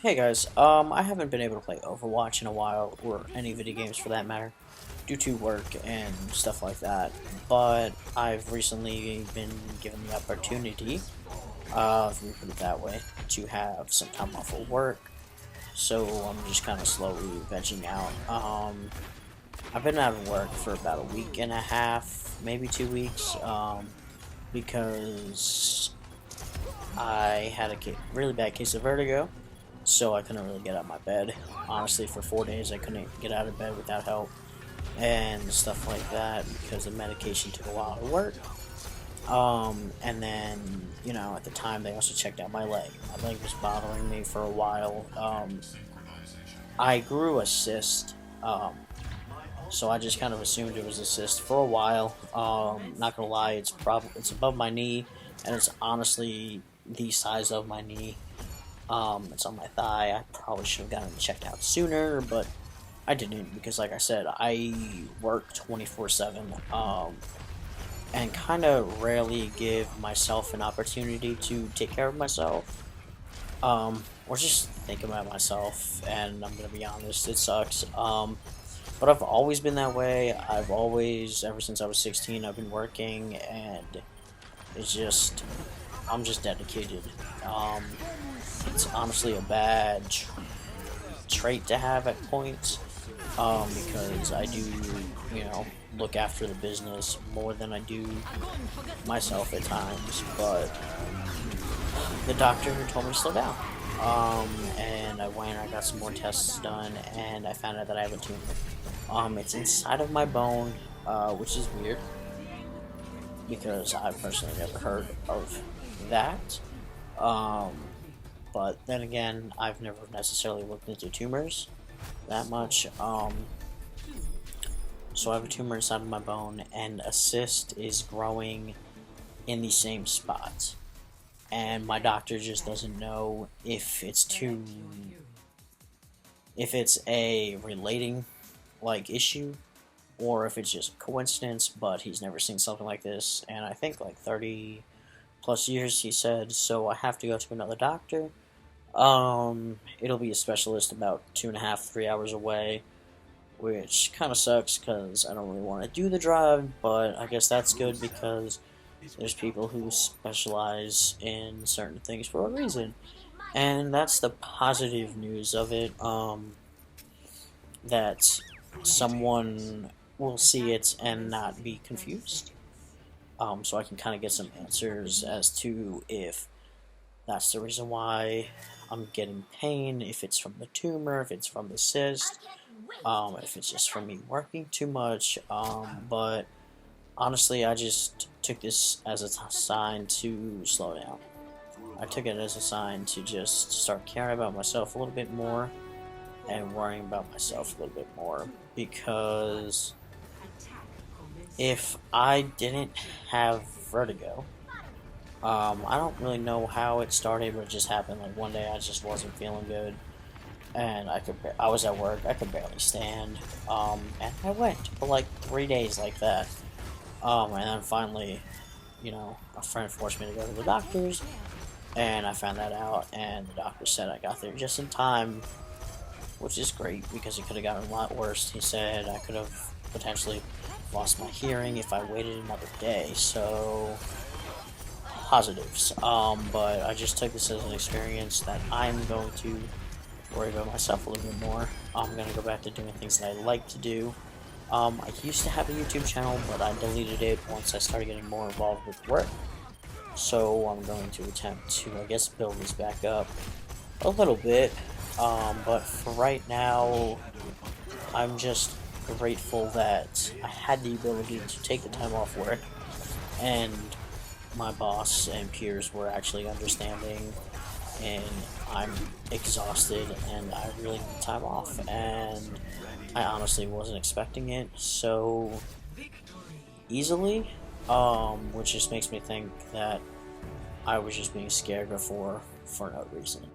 Hey guys, I haven't been able to play Overwatch in a while, or any video games for that matter, due to work and stuff like that, but I've recently been given the opportunity, if we put it that way, to have some time off of work, so I'm just kind of slowly vegging out. I've been out of work for about a week and a half, maybe 2 weeks, because I had a really bad case of vertigo, so I couldn't really get out of my bed. Honestly, for 4 days, I couldn't get out of bed without help and stuff like that because the medication took a while to work. And then, at the time, they also checked out my leg. My leg was bothering me for a while. I grew a cyst, so I just kind of assumed it was a cyst for a while. Not gonna lie, it's above my knee, and it's honestly the size of my knee. It's on my thigh. I probably should have gotten it checked out sooner, but I didn't because, like I said, I work 24/7, and kind of rarely give myself an opportunity to take care of myself, or just think about myself. And I'm gonna be honest, it sucks. But I've always been that way. Ever since I was 16, I've been working, and it's just, I'm just dedicated. It's honestly a bad trait to have at points, because I do, look after the business more than I do myself at times, but the doctor told me to slow down. And I went, I got some more tests done, and I found out that I have a tumor. It's inside of my bone, which is weird, because I've personally never heard of that. Um, but then again, I've never necessarily looked into tumors that much. So I have a tumor inside of my bone, and a cyst is growing in the same spot. And my doctor just doesn't know if it's a relating issue, or if it's just coincidence, but he's never seen something like this, and I think like 30 plus years, he said, so I have to go to another doctor. It'll be a specialist about 2.5, 3 hours away, which kind of sucks because I don't really want to do the drive, but I guess that's good because there's people who specialize in certain things for a reason, and that's the positive news of it, that someone will see it and not be confused. So I can kind of get some answers as to if that's the reason why I'm getting pain, if it's from the tumor, if it's from the cyst, if it's just from me working too much. But honestly, I just took this as a sign to slow down. I took it as a sign to just start caring about myself a little bit more and worrying about myself a little bit more, because if I didn't have vertigo, I don't really know how it started, but it just happened. Like one day, I just wasn't feeling good, and I was at work. I could barely stand, and I went for like 3 days like that. And then finally, a friend forced me to go to the doctors, and I found that out. And the doctor said I got there just in time, which is great because it could have gotten a lot worse. He said I could have potentially lost my hearing if I waited another day. So positives. But I just took this as an experience that I'm going to worry about myself a little bit more. I'm going to go back to doing things that I like to do. I used to have a YouTube channel, but I deleted it once I started getting more involved with work. So I'm going to attempt to, I guess, build this back up a little bit. But for right now, I'm just grateful that I had the ability to take the time off work, and my boss and peers were actually understanding, and I'm exhausted and I really need time off, and I honestly wasn't expecting it so easily, which just makes me think that I was just being scared before for no reason.